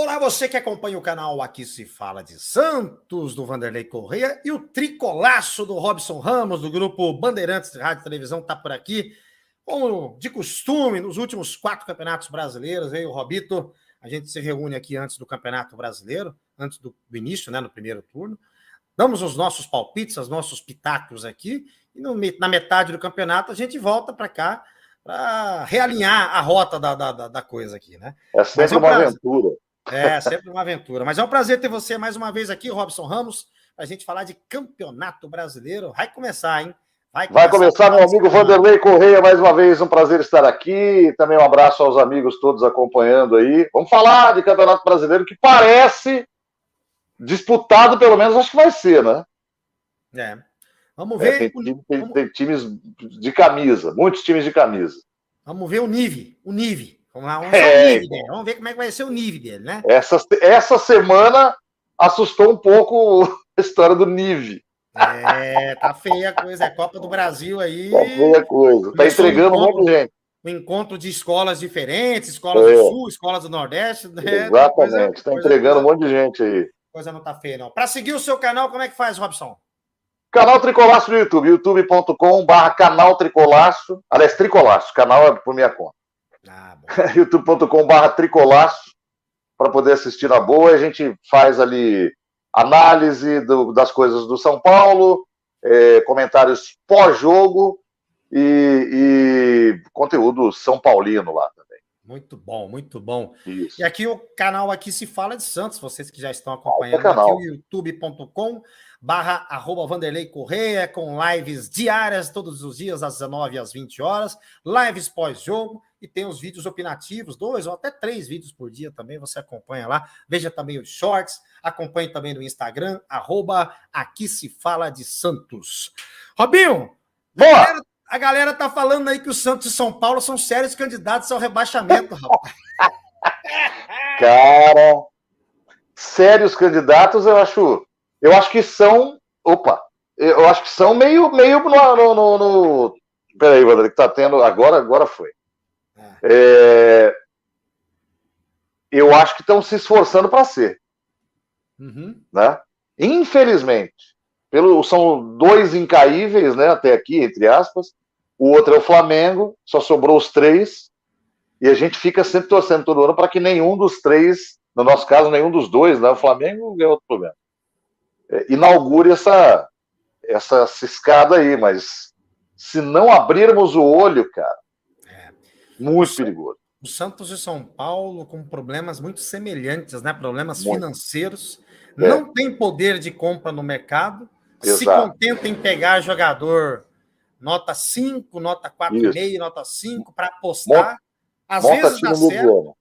Olá, você que acompanha o canal Aqui Se Fala de Santos, do Vanderlei Correia, e o tricolaço do Robson Ramos, do grupo Bandeirantes de Rádio e Televisão, está por aqui. Como de costume, nos últimos 4 campeonatos brasileiros, aí o Robito, a gente se reúne aqui antes do Campeonato Brasileiro, antes do início, né, no primeiro turno, damos os nossos palpites, os nossos pitacos aqui, e na metade do campeonato a gente volta para cá para realinhar a rota da coisa aqui, né? É sempre uma aventura. É, sempre uma aventura. Mas é um prazer ter você mais uma vez aqui, Robson Ramos, para a gente falar de Campeonato Brasileiro. Vai começar, hein? Vai começar, meu amigo Vanderlei Correia, mais uma vez, um prazer estar aqui. Também um abraço aos amigos todos acompanhando aí. Vamos falar de Campeonato Brasileiro, que parece disputado, pelo menos, acho que vai ser, né? É. Vamos ver. Tem times de camisa, muitos times de camisa. Vamos ver o nível. Vamos lá, vamos ver o nível dele. Vamos ver como é que vai ser o nível dele, né? Essa semana assustou um pouco a história do Nive. Tá feia a coisa. É Copa do Brasil aí. Tá feia a coisa. Tá entregando um monte de gente. Um encontro de escolas diferentes, escolas do Sul, escolas do Nordeste. Né? Exatamente. Tá entregando um monte de gente aí. Coisa não tá feia, não. Para seguir o seu canal, como é que faz, Robson? Canal Tricolaço no YouTube, youtube.com/canal Tricolaço. Aliás, Tricolaço, canal é por minha conta. youtube.com/Tricolaço, para poder assistir na boa. A gente faz ali análise das coisas do São Paulo, comentários pós-jogo e conteúdo São Paulino lá também. Muito bom, muito bom. Isso. E aqui o canal Aqui Se Fala de Santos, vocês que já estão acompanhando aqui, o youtube.com/Vanderlei Correia, com lives diárias, todos os dias, às 19 às 20 horas, lives pós-jogo, e tem os vídeos opinativos, 2 ou até 3 vídeos por dia também, você acompanha lá, veja também os shorts, acompanhe também no Instagram, @Aqui Se Fala de Santos. Robinho, boa! A galera tá falando aí que o Santos e São Paulo são sérios candidatos ao rebaixamento, rapaz. Cara, sérios candidatos, eu acho que são. Opa! Eu acho que são meio no. Peraí, Vandré, que tá tendo. Agora foi. Eu acho que estão se esforçando para ser. Uhum. Né? Infelizmente. São 2 incaíveis, né, até aqui, entre aspas. O outro é o Flamengo, só sobrou os 3. E a gente fica sempre torcendo todo ano para que nenhum dos 3, no nosso caso, nenhum dos 2, né, o Flamengo é outro problema, inaugure essa escada aí. Mas se não abrirmos o olho, cara, muito perigoso. O Santos e São Paulo com problemas muito semelhantes, né? Problemas financeiros. Não tem poder de compra no mercado. Exato. Se contenta em pegar jogador nota 5, nota 4,5, nota 5 para apostar. Às vezes dá certo.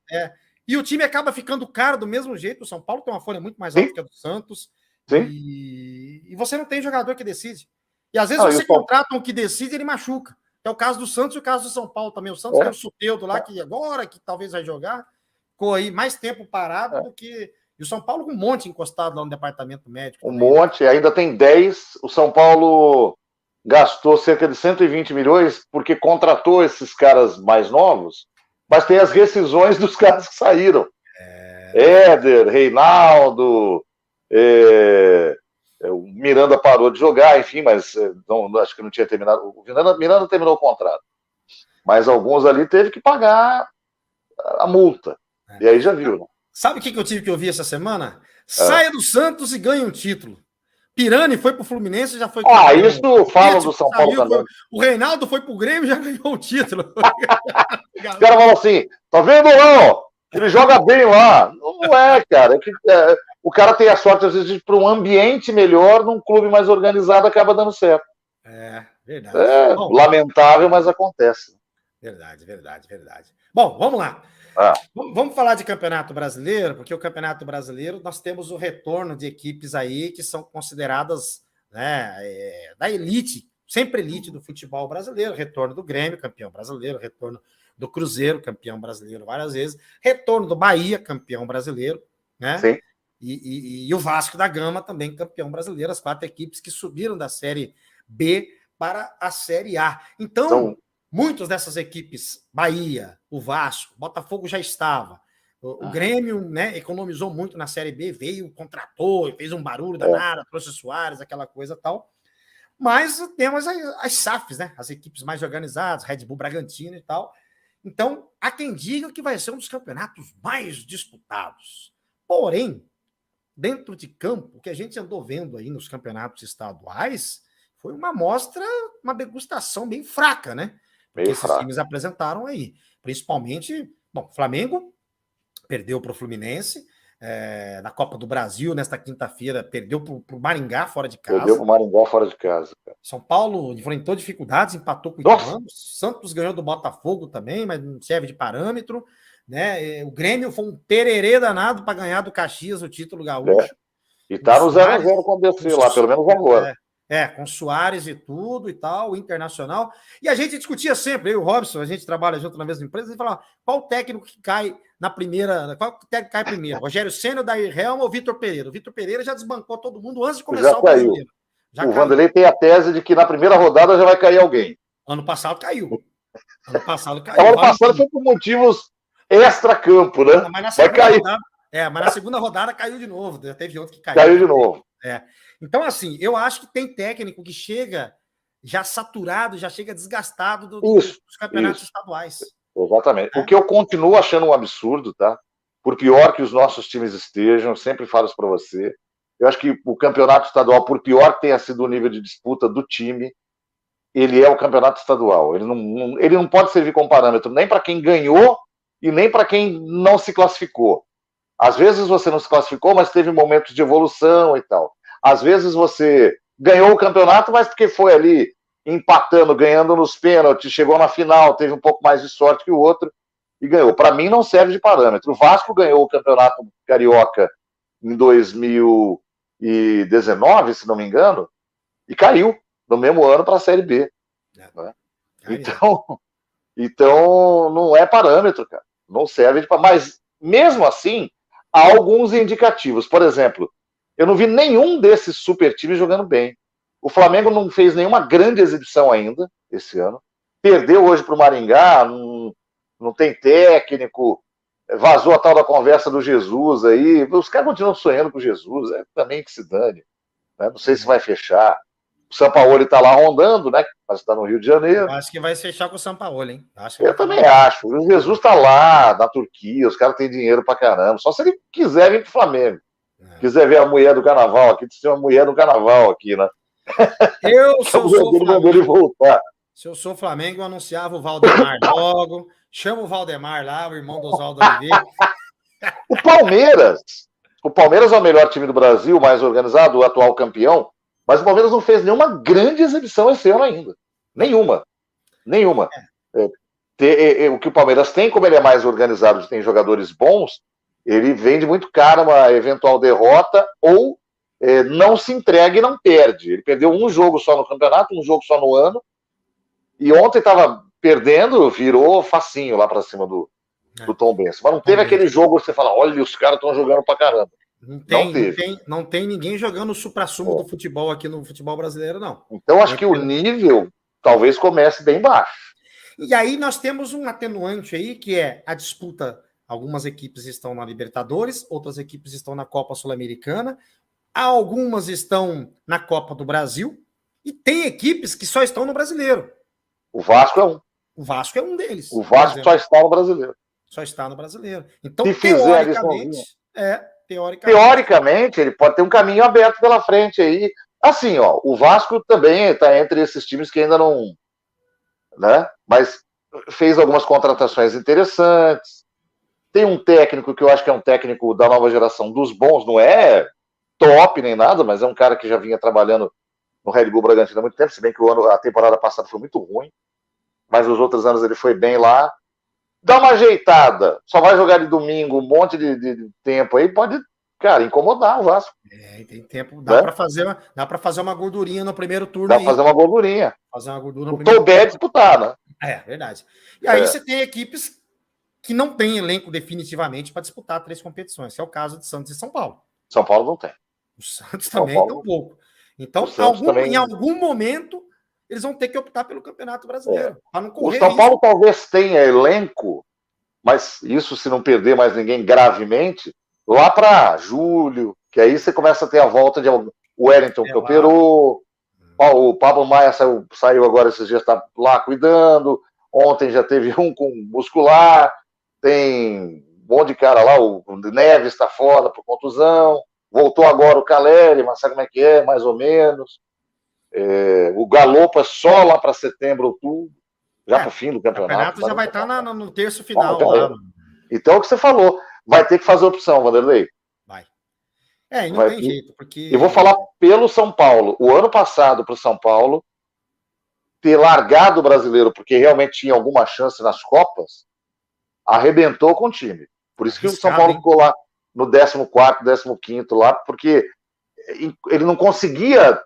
E o time acaba ficando caro do mesmo jeito. O São Paulo tem uma folha muito mais alta que a do Santos. E você não tem jogador que decide. E às vezes você contrata um que decide, ele machuca. É o caso do Santos e o caso do São Paulo também. O Santos tem o Soteldo lá, que agora que talvez vai jogar, ficou aí mais tempo parado do que... E o São Paulo com um monte encostado lá no departamento médico. Um monte, ainda tem 10. O São Paulo gastou cerca de 120 milhões porque contratou esses caras mais novos, mas tem as rescisões dos caras que saíram. Éder, Reinaldo, o Miranda parou de jogar, enfim, mas acho que não tinha terminado. O Miranda terminou o contrato. Mas alguns ali teve que pagar a multa. E aí já viu, né? Sabe o que eu tive que ouvir essa semana? Saia do Santos e ganhe um título. Pirani foi pro Fluminense, já foi... isso falam do São Paulo também. O Reinaldo foi pro Grêmio e já ganhou o título. Os caras falam assim, tá vendo não? Ele joga bem lá. Não é, cara. O cara tem a sorte, às vezes, de ir para um ambiente melhor, num clube mais organizado, acaba dando certo. Verdade. Bom, lamentável, mas acontece. Verdade. Bom, vamos lá. Vamos falar de Campeonato Brasileiro, porque o Campeonato Brasileiro nós temos o retorno de equipes aí que são consideradas, né, da elite, sempre elite do futebol brasileiro. Retorno do Grêmio, campeão brasileiro, retorno do Cruzeiro, campeão brasileiro várias vezes, retorno do Bahia, campeão brasileiro, né? Sim. E o Vasco da Gama também campeão brasileiro, as 4 equipes que subiram da Série B para a Série A. Então muitas dessas equipes, Bahia, o Vasco, Botafogo já estava, O Grêmio, né, economizou muito na Série B, veio, contratou, fez um barulho danado, trouxe o Soares, aquela coisa tal. Mas temos as SAFs, né, as equipes mais organizadas, Red Bull Bragantino e tal. Então, há quem diga que vai ser um dos campeonatos mais disputados. Porém, dentro de campo, o que a gente andou vendo aí nos campeonatos estaduais foi uma amostra, uma degustação bem fraca, né? Porque esses times apresentaram aí. Principalmente, bom, Flamengo perdeu para o Fluminense, na Copa do Brasil, nesta quinta-feira, perdeu para o Maringá fora de casa. Perdeu para o Maringá fora de casa. Cara. São Paulo enfrentou dificuldades, empatou com o Ituano. Santos ganhou do Botafogo também, mas não serve de parâmetro. Né? O Grêmio foi um tererê danado para ganhar do Caxias o título gaúcho. E tá no 0-0 com o DC lá, pelo menos agora. Com Soares e tudo e tal, o Internacional. E a gente discutia sempre, eu e o Robson, a gente trabalha junto na mesma empresa, e falava qual técnico que cai na primeira, qual técnico cai primeiro? Rogério Ceni, Dair Helma ou Vitor Pereira? O Vitor Pereira já desbancou todo mundo antes de começar o Brasileiro. O Vanderlei tem a tese de que na primeira rodada já vai cair alguém. Ano passado caiu. Ano passado foi por motivos extra-campo, né? Mas vai cair. Mas na segunda rodada caiu de novo. Já teve outro que caiu. Caiu de novo. Então, assim, eu acho que tem técnico que chega já saturado, já chega desgastado dos campeonatos estaduais. Exatamente. O que eu continuo achando um absurdo, tá? Por pior que os nossos times estejam, eu sempre falo isso para você. Eu acho que o campeonato estadual, por pior que tenha sido o nível de disputa do time, ele é o campeonato estadual. Ele não pode servir como parâmetro nem para quem ganhou e nem para quem não se classificou. Às vezes você não se classificou, mas teve momentos de evolução e tal. Às vezes você ganhou o campeonato, mas porque foi ali empatando, ganhando nos pênaltis, chegou na final, teve um pouco mais de sorte que o outro e ganhou. Para mim não serve de parâmetro. O Vasco ganhou o campeonato carioca em 2019, se não me engano, e caiu no mesmo ano para a Série B. Né? Então não é parâmetro, cara. Não serve de parâmetro. Mas mesmo assim, há alguns indicativos. Por exemplo, eu não vi nenhum desses super times jogando bem. O Flamengo não fez nenhuma grande exibição ainda esse ano. Perdeu hoje para o Maringá, não tem técnico, vazou a tal da conversa do Jesus aí. Os caras continuam sonhando com Jesus, também que se dane. Né? Não sei se vai fechar. O Sampaoli está lá rondando, né? Mas está no Rio de Janeiro. Eu acho que vai fechar com o Sampaoli, hein? Eu também acho. O Jesus está lá, na Turquia, os caras têm dinheiro pra caramba. Só se ele quiser vir pro Flamengo. Quiser ver a mulher do carnaval aqui, tem uma mulher do carnaval aqui, né? Se eu sou Flamengo, eu anunciava o Valdemar logo. Chama o Valdemar lá, o irmão do Oswaldo Oliveira. O Palmeiras é o melhor time do Brasil, mais organizado, o atual campeão, mas o Palmeiras não fez nenhuma grande exibição esse ano ainda. Nenhuma. O que o Palmeiras tem, como ele é mais organizado, tem jogadores bons, ele vende muito caro uma eventual derrota ou não se entrega e não perde. Ele perdeu um jogo só no campeonato, um jogo só no ano, e ontem estava perdendo, virou facinho lá para cima do Tombense. Mas não teve aquele jogo que você fala, olha, os caras estão jogando pra caramba. Não tem ninguém jogando o supra-sumo do futebol aqui no futebol brasileiro, não. Então acho que o nível talvez comece bem baixo. E aí nós temos um atenuante aí, que é a disputa. Algumas equipes estão na Libertadores, outras equipes estão na Copa Sul-Americana, algumas estão na Copa do Brasil, e tem equipes que só estão no Brasileiro. O Vasco é um. O Vasco é um deles. O Vasco só está no Brasileiro. Só está no Brasileiro. Então, teoricamente, ele pode ter um caminho aberto pela frente aí. Assim, ó, o Vasco também está entre esses times que ainda não... Né? Mas fez algumas contratações interessantes. Tem um técnico que eu acho que é um técnico da nova geração dos bons, não é top nem nada, mas é um cara que já vinha trabalhando no Red Bull Bragantino há muito tempo, se bem que a temporada passada foi muito ruim, mas nos outros anos ele foi bem lá. Dá uma ajeitada, só vai jogar de domingo um monte de tempo aí, pode, cara, incomodar o Vasco. Tem tempo, dá para fazer uma gordurinha no primeiro turno. Dá para fazer uma gordurinha. Fazer uma gordura no primeiro turno. Disputar, né? Verdade. E aí você tem equipes que não têm elenco definitivamente para disputar 3 competições, que é o caso de Santos e São Paulo. São Paulo não tem. O Santos também tem um pouco. Então, em algum momento, eles vão ter que optar pelo Campeonato Brasileiro. Para não correr o São Paulo talvez tenha elenco mas isso se não perder mais ninguém gravemente, lá para julho, que aí você começa a ter a volta de o Wellington que operou, o Pablo Maia saiu agora esses dias, está lá cuidando, ontem já teve um com muscular, tem um monte de cara lá, o Neves está fora por contusão, voltou agora o Caleri, mas sabe como é que é, mais ou menos. O Galopa só lá para setembro, outubro, já para o fim do campeonato. O campeonato já vai estar no terço final. Então, é o que você falou, vai ter que fazer opção, Vanderlei. Vai. E não tem jeito, porque... Eu vou falar pelo São Paulo. O ano passado, para o São Paulo, ter largado o brasileiro, porque realmente tinha alguma chance nas Copas, arrebentou com o time. Por isso que o São Paulo ficou lá no 14º, 15º lá, porque ele não conseguia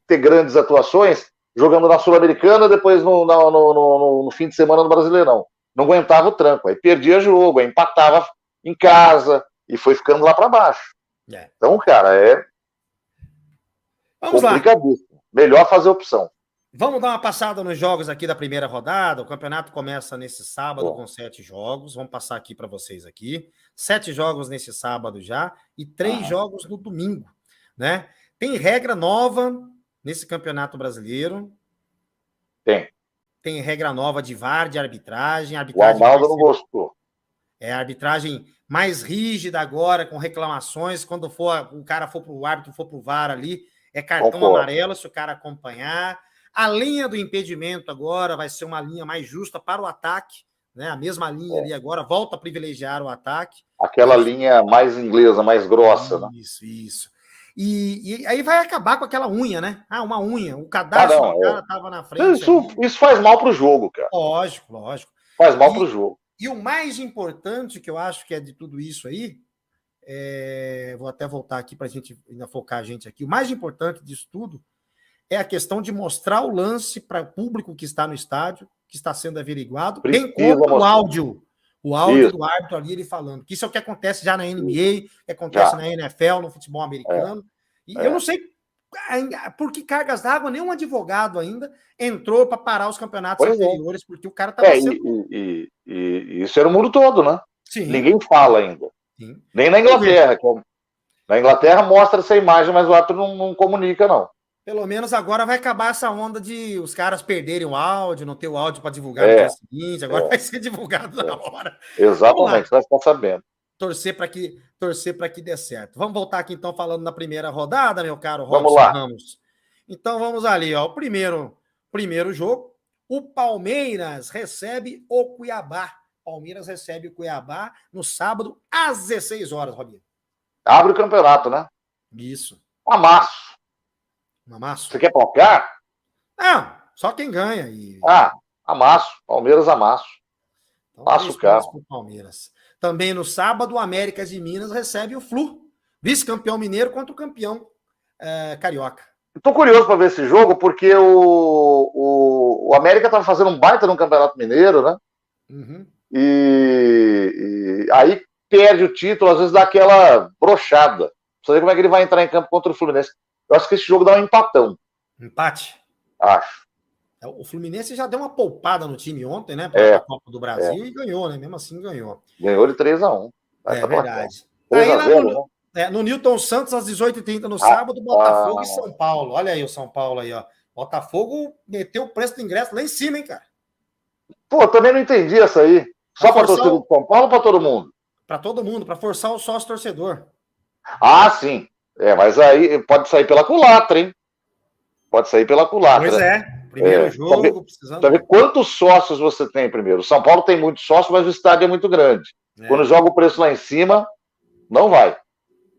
ter grandes atuações jogando na Sul-Americana, depois no fim de semana no Brasileirão. Não aguentava o tranco, aí perdia jogo, aí empatava em casa e foi ficando lá para baixo. Então, cara, Vamos complicadíssimo. Lá. Melhor fazer opção. Vamos dar uma passada nos jogos aqui da primeira rodada. O campeonato começa nesse sábado com 7 jogos. Vamos passar aqui para vocês aqui. 7 jogos nesse sábado já e 3 jogos no domingo, né? Tem regra nova nesse campeonato brasileiro. Tem regra nova de VAR, de arbitragem. O Arnaldo não gostou. A arbitragem mais rígida agora, com reclamações. Quando o cara for para o árbitro, for para o VAR ali, é cartão amarelo se o cara acompanhar. A linha do impedimento agora vai ser uma linha mais justa para o ataque, né? A mesma linha ali agora volta a privilegiar o ataque. Aquela linha mais inglesa, mais grossa, né? Isso. E aí vai acabar com aquela unha, né? Uma unha. O cadastro do cara estava na frente. Isso faz mal para o jogo, cara. Lógico. Faz mal para o jogo. E o mais importante que eu acho que é de tudo isso aí, vou até voltar aqui para a gente ainda focar a gente aqui. O mais importante disso tudo é a questão de mostrar o lance para o público que está no estádio, que está sendo averiguado, bem como o áudio do árbitro ali, ele falando. Que isso é o que acontece já na NBA, que acontece na NFL, no futebol americano. Eu não sei por que cargas d'água, nenhum advogado ainda entrou para parar os campeonatos anteriores, porque o cara estava sendo... E isso era o mundo todo, né? Sim. Ninguém fala ainda. Sim. Nem na Inglaterra. Na Inglaterra mostra essa imagem, mas o árbitro não comunica, não. Pelo menos agora vai acabar essa onda de os caras perderem o áudio, não ter o áudio para divulgar no dia seguinte, agora vai ser divulgado na hora. Exatamente, você está sabendo. Torcer para que dê certo. Vamos voltar aqui então falando na primeira rodada, meu caro Robson Ramos. Ramos. Então vamos ali, ó, o primeiro jogo, o Palmeiras recebe o Cuiabá. Palmeiras recebe o Cuiabá no sábado às 16 horas, Robinho. Abre o campeonato, né? Isso. Amasso. Amasso. Você quer placar? Não, só quem ganha. Amasso. Palmeiras amasso. Então, passa o carro. Palmeiras. Também no sábado, o América de Minas recebe o Flu, vice-campeão mineiro contra o campeão carioca. Estou curioso para ver esse jogo, porque o América estava fazendo um baita no Campeonato Mineiro, né? Uhum. E aí perde o título, às vezes dá aquela brochada. Precisa ver como é que ele vai entrar em campo contra o Fluminense. Eu acho que esse jogo dá um empatão. Empate? Acho. O Fluminense já deu uma poupada no time ontem, né? Para a Copa do Brasil e ganhou, né? Mesmo assim ganhou. Ganhou de 3-1. Verdade. 3-0, né? No Newton Santos, às 18h30 no sábado, Botafogo e São Paulo. Olha aí o São Paulo aí, ó. Botafogo meteu o preço do ingresso lá em cima, hein, cara? Pô, eu também não entendi essa aí. Só para torcida do São Paulo ou para todo mundo? Para todo mundo, para forçar o sócio torcedor. Sim. Mas aí pode sair pela culatra, hein? Pode sair pela culatra. Pois é. Primeiro jogo, precisando... Pra ver quantos sócios você tem primeiro. O São Paulo tem muitos sócios, mas o estádio é muito grande. Quando joga o preço lá em cima, não vai.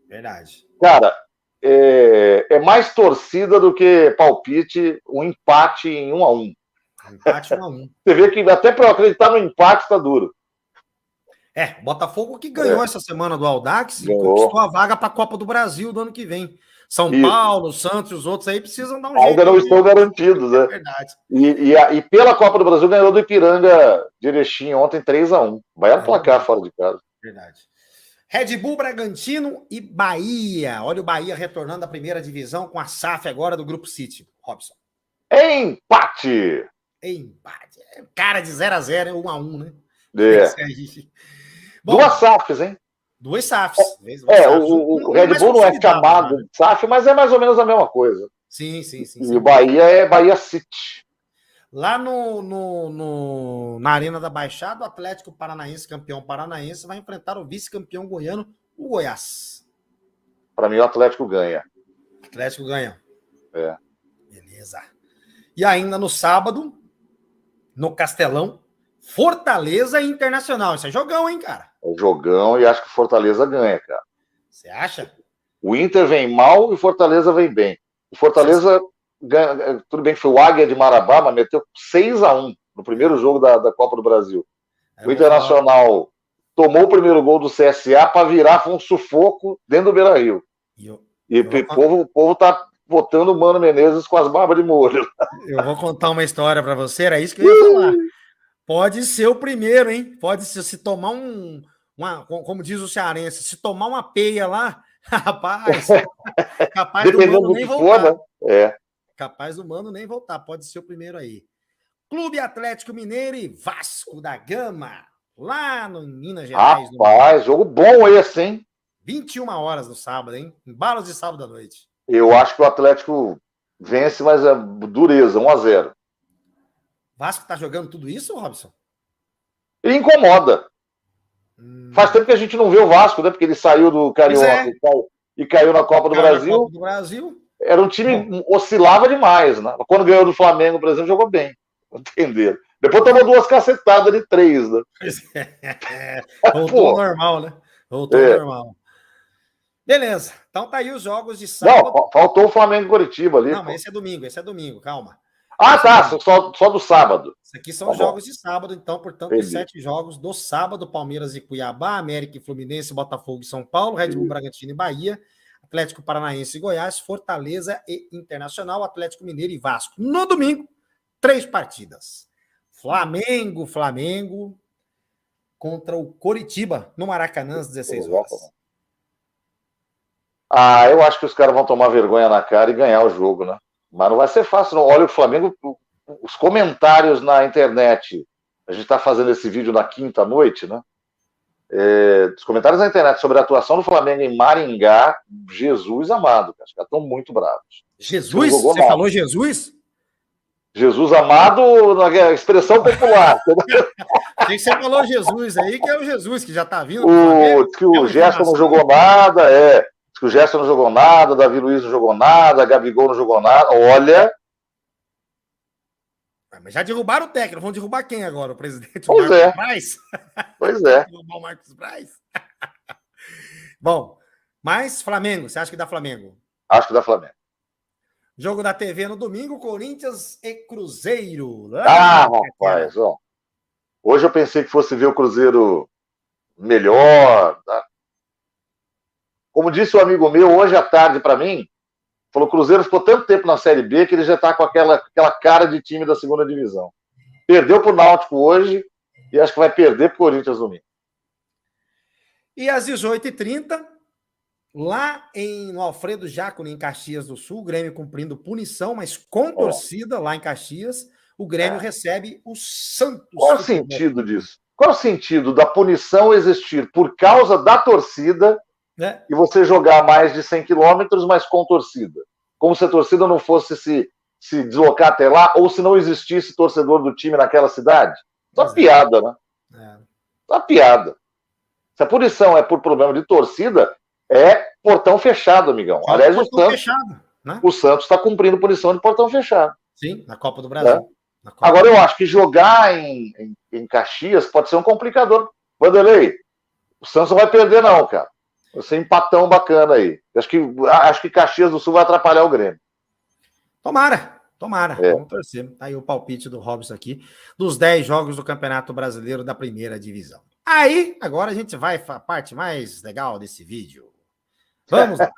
Verdade. Cara, é mais torcida do que palpite, um empate em 1-1. Empate 1-1. Você vê que até para eu acreditar no empate tá duro. Botafogo que ganhou essa semana do Audax e conquistou a vaga para a Copa do Brasil do ano que vem. São Paulo, Santos e os outros aí precisam dar um jeito. Ainda não estão garantidos, né? É verdade. E pela Copa do Brasil ganhou do Ipiranga de Erechim ontem 3-1. Vai no placar fora de casa. Verdade. Red Bull, Bragantino e Bahia. Olha o Bahia retornando à primeira divisão com a SAF agora do Grupo City. Robson. Empate! Cara de 0-0, 1-1, né? Bom, 2 SAFs, hein? 2 SAFs. O Red Bull não é chamado de SAF, mas é mais ou menos a mesma coisa. Sim. E o Bahia é Bahia City. Lá na Arena da Baixada, o Atlético Paranaense, campeão paranaense, vai enfrentar o vice-campeão goiano, o Goiás. Para mim, o Atlético ganha. Atlético ganha. Beleza. E ainda no sábado, no Castelão, Fortaleza e Internacional. Isso é jogão, hein, cara? É jogão e acho que o Fortaleza ganha, cara. Você acha? O Inter vem mal e o Fortaleza vem bem. O Fortaleza, tudo bem que foi o Águia de Marabá, mas meteu 6-1 no primeiro jogo da Copa do Brasil. O Internacional tomou o primeiro gol do CSA para virar, foi um sufoco dentro do Beira-Rio. E o povo tá botando o Mano Menezes com as barbas de molho. Eu vou contar uma história para você, era isso que eu ia falar. Pode ser o primeiro, hein? Pode ser, se tomar como diz o cearense, se tomar uma peia lá, rapaz, capaz do Mano nem voltar. Capaz do Mano nem voltar, pode ser o primeiro aí. Clube Atlético Mineiro e Vasco da Gama, lá no Minas Gerais. Rapaz, jogo bom esse, hein? 21 horas no sábado, hein? Embalos de sábado à noite. Eu acho que o Atlético vence, mas é dureza, 1-0. Vasco tá jogando tudo isso, Robson? E incomoda. Faz tempo que a gente não vê o Vasco, né? Porque ele saiu do Carioca e caiu na Copa do Brasil. Era um time que oscilava demais, né? Quando ganhou do Flamengo, por exemplo, jogou bem. Entenderam? Depois tomou 2 cacetadas de 3, né? Voltou normal, né? Voltou normal. Beleza. Então tá aí os jogos de sábado. Não, faltou o Flamengo e Curitiba ali. Não, mas esse é domingo, calma. Só do sábado. Isso aqui são os jogos de sábado, então, portanto, os 7 jogos do sábado: Palmeiras e Cuiabá, América e Fluminense, Botafogo e São Paulo, Red Bull, Bragantino e Bahia, Atlético Paranaense e Goiás, Fortaleza e Internacional, Atlético Mineiro e Vasco. No domingo, 3 partidas. Flamengo contra o Coritiba, no Maracanã, às 16 horas. Eu acho que os caras vão tomar vergonha na cara e ganhar o jogo, né? Mas não vai ser fácil, não. Olha, o Flamengo, os comentários na internet, a gente está fazendo esse vídeo na quinta noite, né? Os comentários na internet sobre a atuação do Flamengo em Maringá, Jesus amado, cara. Os caras estão muito bravos. Jesus? Você falou Jesus? Jesus amado, na expressão popular. Tem que você falou Jesus aí, que é o Jesus que já está vindo. Que o Gerson não jogou nada, que o Gerson não jogou nada, Davi Luiz não jogou nada, Gabigol não jogou nada. Olha. Mas já derrubaram o técnico. Vão derrubar quem agora? O presidente Marcos Braz? Pois é. Derrubar o Marcos Braz? Bom, mas Flamengo, você acha que dá Flamengo? Acho que dá Flamengo. Jogo da TV no domingo, Corinthians e Cruzeiro. Rapaz, ó. Hoje eu pensei que fosse ver o Cruzeiro melhor, tá? Como disse um amigo meu hoje à tarde para mim, falou que o Cruzeiro ficou tanto tempo na Série B que ele já está com aquela cara de time da segunda divisão. Perdeu para o Náutico hoje e acho que vai perder para o Corinthians domingo. E às 18h30, lá no Alfredo Jaconi, em Caxias do Sul, o Grêmio cumprindo punição, mas com torcida lá em Caxias, o Grêmio recebe o Santos. Qual o sentido disso? Qual o sentido da punição existir por causa da torcida e você jogar mais de 100 quilômetros, mas com torcida? Como se a torcida não fosse se deslocar até lá, ou se não existisse torcedor do time naquela cidade? Isso é uma piada, né? É uma piada. Se a punição é por problema de torcida, é portão fechado, amigão. Aliás, o Santos está cumprindo punição de portão fechado. Sim, na Copa do Brasil. Agora, eu acho que jogar em Caxias pode ser um complicador. Vanderlei, o Santos não vai perder, não, cara. Vai ser empatão bacana aí. Acho que Caxias do Sul vai atrapalhar o Grêmio. Tomara. Vamos torcer. Tá aí o palpite do Robson aqui, dos 10 jogos do Campeonato Brasileiro da Primeira Divisão. Aí, agora a gente vai para a parte mais legal desse vídeo. Vamos lá.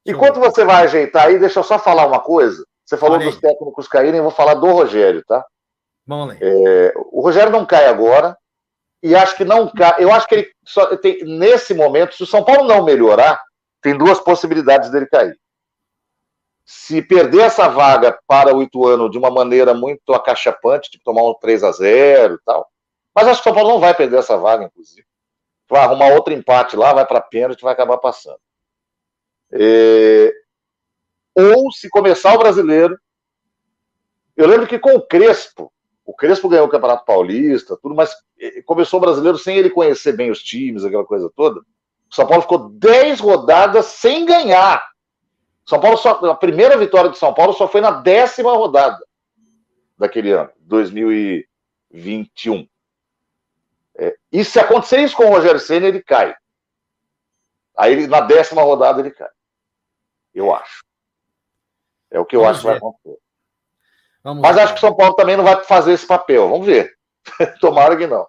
Enquanto você vai ajeitar aí, deixa eu só falar uma coisa. Você falou dos técnicos caírem, eu vou falar do Rogério, tá? Vamos lá. O Rogério não cai agora, e acho que não cai. Eu acho que ele só tem, nesse momento, se o São Paulo não melhorar, tem 2 possibilidades dele cair. Se perder essa vaga para o Ituano de uma maneira muito acachapante, tipo tomar um 3-0 e tal, Mas acho que o São Paulo não vai perder essa vaga, inclusive. Vai arrumar outro empate lá, vai para pênalti e vai acabar passando. Ou se começar o brasileiro. Eu lembro que com o Crespo ganhou o Campeonato Paulista, tudo, mas começou o brasileiro sem ele conhecer bem os times, aquela coisa toda. O São Paulo ficou 10 rodadas sem ganhar. São Paulo a primeira vitória do São Paulo só foi na 10ª rodada daquele ano, 2021. E se acontecer isso com o Rogério Ceni, ele cai. Aí na 10ª rodada ele cai. Eu acho. É o que eu acho que vai acontecer. Mas acho que o São Paulo também não vai fazer esse papel. Vamos ver. Tomara que não.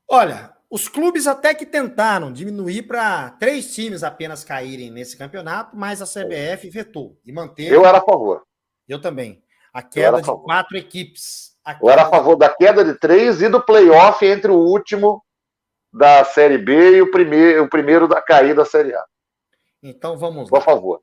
Olha, os clubes até que tentaram diminuir para 3 times apenas caírem nesse campeonato, mas a CBF vetou e manteve. Eu era a favor. Eu também. A queda de 4 equipes. Eu era a favor da queda de 3 e do playoff entre o último da Série B e o primeiro da caída da Série A. Então vamos lá. Por favor.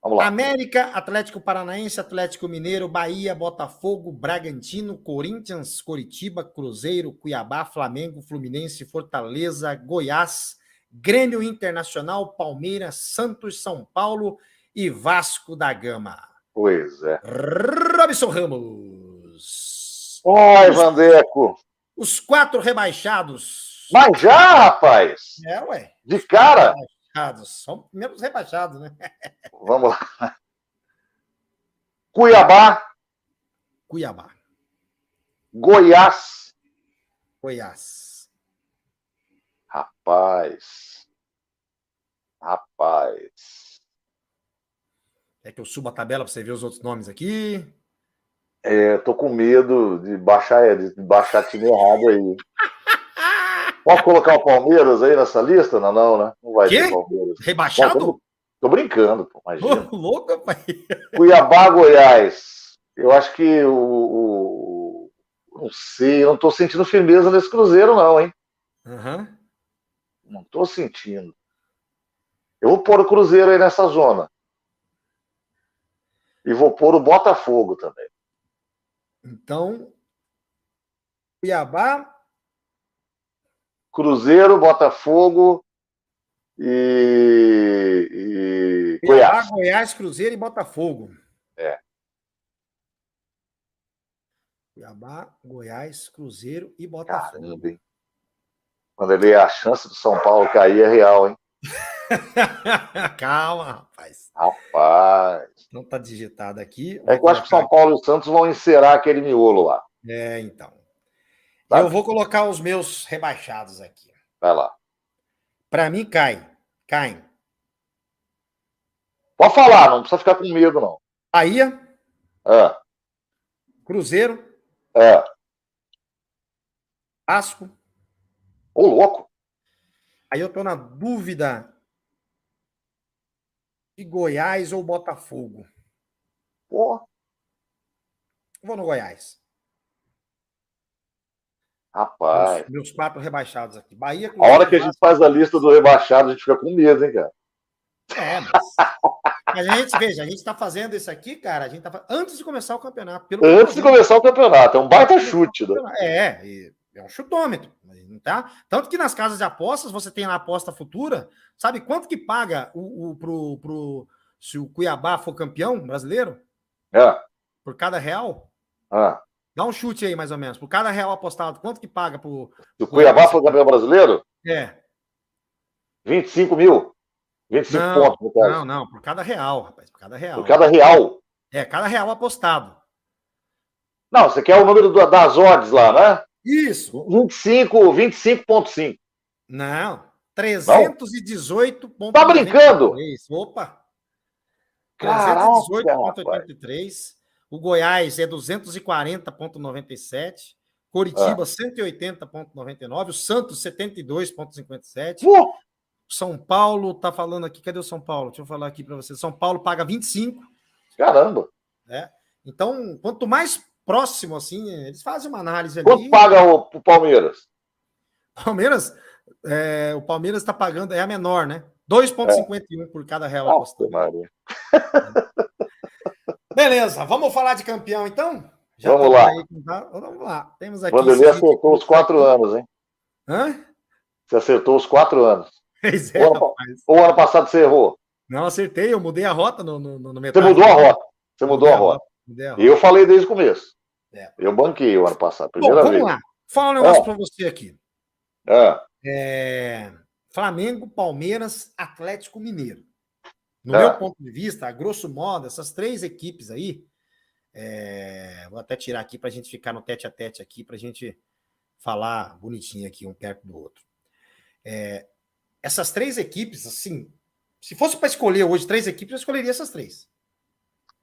Vamos lá. América, Atlético Paranaense, Atlético Mineiro, Bahia, Botafogo, Bragantino, Corinthians, Coritiba, Cruzeiro, Cuiabá, Flamengo, Fluminense, Fortaleza, Goiás, Grêmio Internacional, Palmeiras, Santos, São Paulo e Vasco da Gama. Pois é. Robson Ramos. Oi, Vandeco. Os 4 rebaixados. Mas já, rapaz? Ué. De cara? São menos rebaixados, né? Vamos lá. Cuiabá. Goiás. Rapaz. É que eu subo a tabela para você ver os outros nomes aqui. Eu tô com medo de baixar time errado aí. Pode colocar o Palmeiras aí nessa lista? Não, né? Não vai ter Palmeiras. Rebaixado? Bom, tô brincando, pô, imagina. Louco, pai. Cuiabá, Goiás. Eu acho que não sei, eu não tô sentindo firmeza nesse Cruzeiro, não, hein? Não tô sentindo. Eu vou pôr o Cruzeiro aí nessa zona. E vou pôr o Botafogo também. Então, Cuiabá, Cruzeiro, Botafogo e Cuiabá, Goiás, Cruzeiro e Botafogo. Cuiabá, Goiás, Cruzeiro e Botafogo. Caramba, hein? Quando ele a chance do São Paulo cair é real, hein? Calma, rapaz. Não tá digitado aqui. É que eu acho que o São Paulo e o Santos vão encerar aquele miolo lá. Então. Sabe? Eu vou colocar os meus rebaixados aqui. Vai lá. Para mim, caem. Pode falar, não precisa ficar com medo, não. Bahia. Cruzeiro. Vasco. Ô, louco. Aí eu tô na dúvida de Goiás ou Botafogo. Porra. Vou no Goiás. Rapaz. Meus 4 rebaixados aqui. Bahia, Cruzeiro, a hora que a gente faz a lista do rebaixado, a gente fica com medo, hein, cara? Mas a gente tá fazendo isso aqui, cara, antes de começar o campeonato. Antes de começar o campeonato, é um baita chute, né? É um chutômetro, tá? Tanto que nas casas de apostas, você tem a aposta futura, sabe quanto que paga se o Cuiabá for campeão brasileiro? Por cada real? Dá um chute aí, mais ou menos. Por cada real apostado, quanto que paga pro... Se o Cuiabá for campeão brasileiro? 25 mil. 25 pontos, no caso. Não, por cada real, rapaz. Por cada real. Por cada real? Cada real apostado. Não, você quer o número das odds lá, né? Isso. 25,5. Não, 318,83. Tá brincando? Opa! 318,83. O Goiás é 240,97. Curitiba, 180,99. O Santos, 72,57. São Paulo tá falando aqui. Cadê o São Paulo? Deixa eu falar aqui para você. São Paulo paga 25. Caramba! Então, quanto mais próximo, assim, eles fazem uma análise ali. Quanto paga o Palmeiras? O Palmeiras está pagando, é a menor, né? 2,51 por cada real apostado. Beleza, vamos falar de campeão, então? Vamos lá. Aí, vamos lá. Temos aqui. Vanderlei acertou os 4 anos, hein? Hã? Você acertou os 4 anos. Pois é, ou ano passado você errou? Não, acertei, eu mudei a rota no Você mudou a rota. Você mudou a rota. E eu falei desde o começo. Eu banquei o ano passado, primeira vez. Vamos lá. Fala um negócio para você aqui. É. Flamengo, Palmeiras, Atlético Mineiro. No meu ponto de vista, a grosso modo, essas 3 equipes aí, vou até tirar aqui para a gente ficar no tete-a-tete aqui, para a gente falar bonitinho aqui, um perto do outro. Essas 3 equipes, assim, se fosse para escolher hoje 3 equipes, eu escolheria essas 3.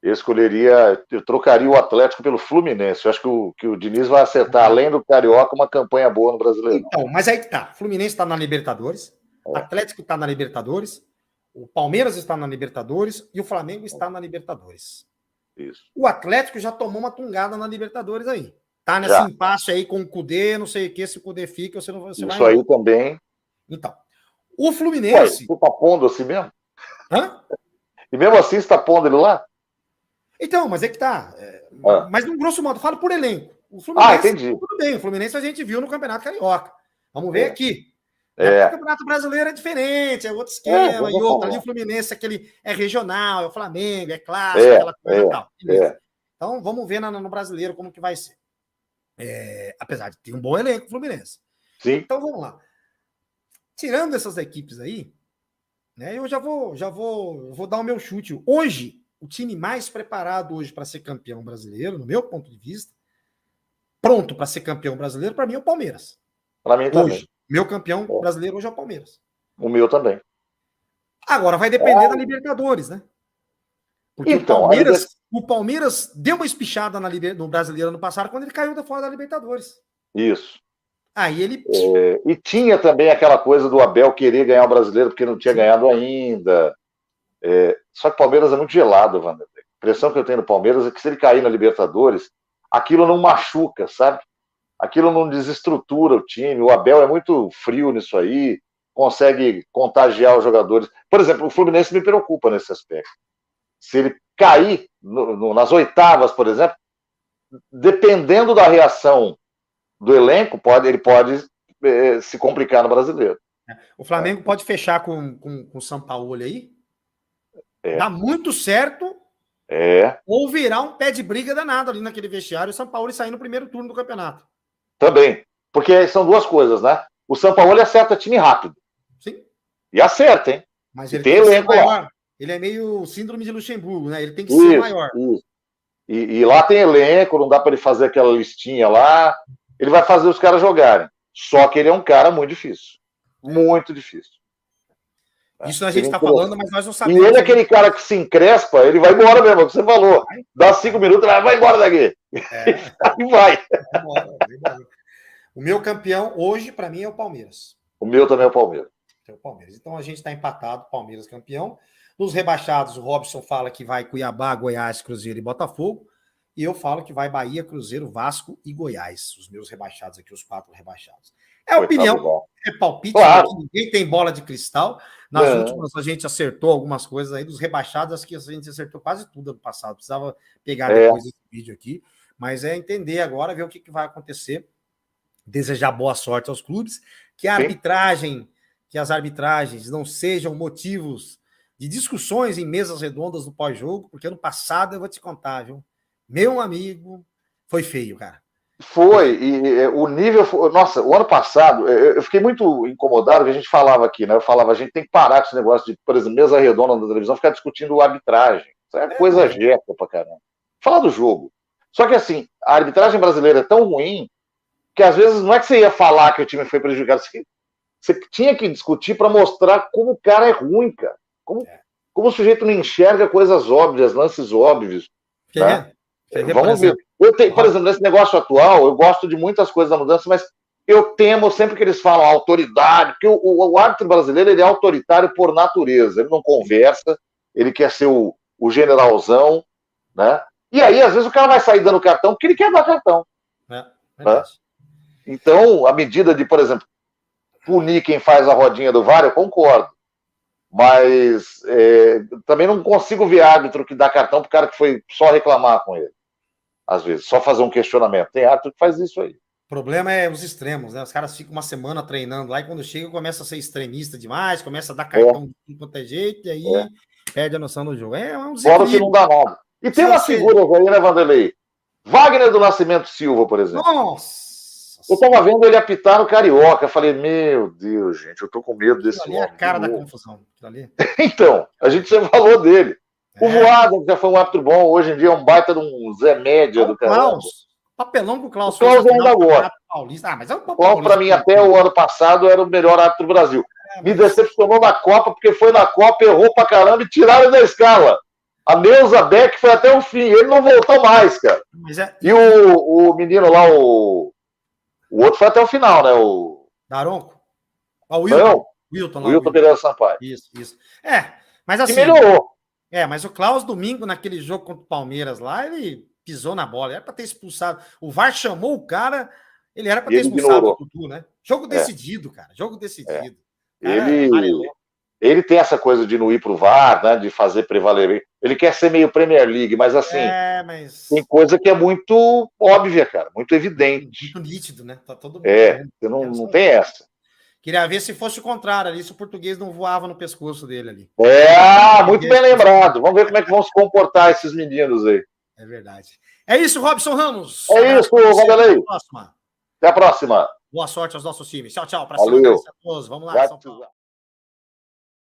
Eu trocaria o Atlético pelo Fluminense. Eu acho que o Diniz vai acertar, além do Carioca, uma campanha boa no Brasileiro. Então, mas aí que tá. O Fluminense está na Libertadores, o Atlético está na Libertadores, o Palmeiras está na Libertadores e o Flamengo está na Libertadores. Isso. O Atlético já tomou uma tungada na Libertadores aí. Tá nesse impasse aí com o Cudê, não sei o que, se o Cudê fica, você não vai. Isso aí também. Então, o Fluminense. Você tá pondo assim mesmo? Hã? E mesmo assim você tá pondo ele lá? Então, mas é que tá. Mas, no grosso modo, falo por elenco. O Fluminense, entendi. Tudo bem, o Fluminense a gente viu no Campeonato Carioca. Vamos ver aqui. O Campeonato Brasileiro é diferente, é outro esquema, e outro. Ali o Fluminense é regional, é o Flamengo, é clássico, aquela coisa e tal. Então, vamos ver no Brasileiro como que vai ser. Apesar de ter um bom elenco, o Fluminense. Sim. Então, vamos lá. Tirando essas equipes aí, né, eu já vou dar o meu chute. Hoje, o time mais preparado hoje para ser campeão brasileiro, no meu ponto de vista, pronto para ser campeão brasileiro, para mim é o Palmeiras. Para mim também. Hoje, meu campeão brasileiro hoje é o Palmeiras. O meu também. Agora vai depender da Libertadores, né? Porque então, o Palmeiras deu uma espichada no brasileiro ano passado quando ele caiu da fora da Libertadores. Isso. Aí ele. E tinha também aquela coisa do Abel querer ganhar o brasileiro porque não tinha ganhado ainda. Só que o Palmeiras é muito gelado, Vanderlei. A impressão que eu tenho no Palmeiras é que se ele cair na Libertadores, aquilo não machuca, sabe? Aquilo não desestrutura o time. O Abel é muito frio nisso aí, consegue contagiar os jogadores. Por exemplo, o Fluminense me preocupa nesse aspecto. Se ele cair nas oitavas, por exemplo, dependendo da reação do elenco, ele pode se complicar no brasileiro. O Flamengo pode fechar com o Sampaoli aí? Dá muito certo. Ou virar um pé de briga danado ali naquele vestiário e o São Paulo sair no primeiro turno do campeonato. Também. Porque são duas coisas, né? O São Paulo acerta time rápido. Sim. E acerta, hein? Mas ele tem elenco maior. Ele é meio síndrome de Luxemburgo, né? Ele tem que ser maior. Isso. E lá tem elenco, não dá para ele fazer aquela listinha lá. Ele vai fazer os caras jogarem. Só que ele é um cara muito difícil. Muito difícil. Isso a gente está falando, mas nós não sabemos. E ele é aquele cara que se encrespa, ele vai embora mesmo, é o que você falou. Dá 5 minutos, vai embora daqui. E vai. Vai embora. O meu campeão hoje, para mim, é o Palmeiras. O meu também é o Palmeiras. Então a gente está empatado, Palmeiras campeão. Nos rebaixados, o Robson fala que vai Cuiabá, Goiás, Cruzeiro e Botafogo. E eu falo que vai Bahia, Cruzeiro, Vasco e Goiás. Os meus rebaixados aqui, os 4 rebaixados. É opinião, é palpite, claro. Ninguém tem bola de cristal. Nas últimas a gente acertou algumas coisas aí, dos rebaixados, acho que a gente acertou quase tudo ano passado. Precisava pegar depois esse vídeo aqui. Mas é entender agora, ver o que vai acontecer. Desejar boa sorte aos clubes. Que as arbitragens não sejam motivos de discussões em mesas redondas do pós-jogo, porque ano passado, eu vou te contar, viu? Meu amigo, foi feio, cara. Foi, e o nível... Nossa, o ano passado, eu fiquei muito incomodado, que a gente falava aqui, né? Eu falava, a gente tem que parar com esse negócio de, por exemplo, mesa redonda na televisão, ficar discutindo arbitragem. Isso é coisa jeta pra caramba. Falar do jogo. Só que, assim, a arbitragem brasileira é tão ruim que, às vezes, não é que você ia falar que o time foi prejudicado, você tinha que discutir para mostrar como o cara é ruim, cara. Como o sujeito não enxerga coisas óbvias, lances óbvios. Né? Vamos ver. Por exemplo, nesse negócio atual, eu gosto de muitas coisas da mudança, mas eu temo sempre que eles falam autoridade, porque o árbitro brasileiro ele é autoritário por natureza, ele não conversa, ele quer ser o generalzão, né? E aí, às vezes, o cara vai sair dando cartão porque ele quer dar cartão. Né? Então, a medida de, por exemplo, punir quem faz a rodinha do VAR, eu concordo. Mas também não consigo ver árbitro que dá cartão pro cara que foi só reclamar com ele. às vezes, só fazer um questionamento. Tem árbitro que faz isso aí. O problema é os extremos, né? Os caras ficam uma semana treinando lá e quando chega começa a ser extremista demais, começa a dar cartão de quanto é jeito e aí perde a noção do jogo. É um Fora que não dá nada. E tem umas figuras aí, né, Vanderlei? Wagner do Nascimento Silva, por exemplo. Nossa! Eu tava vendo ele apitar no Carioca. Eu falei, meu Deus, gente, eu tô com medo desse homem. É a cara da confusão. Então, a gente já falou dele. O Voada já foi um árbitro bom, hoje em dia é um baita de um Zé Média do caramba. Papelão que o Klaus fez. O Klaus ainda agora. Mas é um o Klaus, para mim, até o ano passado, era o melhor árbitro do Brasil. Me decepcionou na Copa, porque foi na Copa, errou pra caramba e tiraram da escala. A Neuza Beck foi até o fim. Ele não voltou mais, cara. E o menino lá, o outro foi até o final, né? O Daronco? O Wilton. Não. Wilton Pereira Sampaio. Isso. Mas assim... Que melhorou. Mas o Klaus, domingo, naquele jogo contra o Palmeiras lá, ele pisou na bola. Era para ter expulsado. O VAR chamou o cara, ele era para ter expulsado o Dudu, né? Jogo decidido, cara. Jogo decidido. Ele tem essa coisa de não ir pro VAR, né? De fazer prevaler. Ele quer ser meio Premier League, mas assim, tem coisa que é muito óbvia, cara. Muito evidente. Muito nítido, né? Tá todo mundo. Você não tem essa. Queria ver se fosse o contrário ali, se o português não voava no pescoço dele ali. Muito bem lembrado. Vamos ver como é que vão se comportar esses meninos aí. É verdade. É isso, Robson Ramos. Isso, Vanderlei. Até a próxima. Boa sorte aos nossos times. Tchau, tchau. Valeu. A todos. Vamos lá.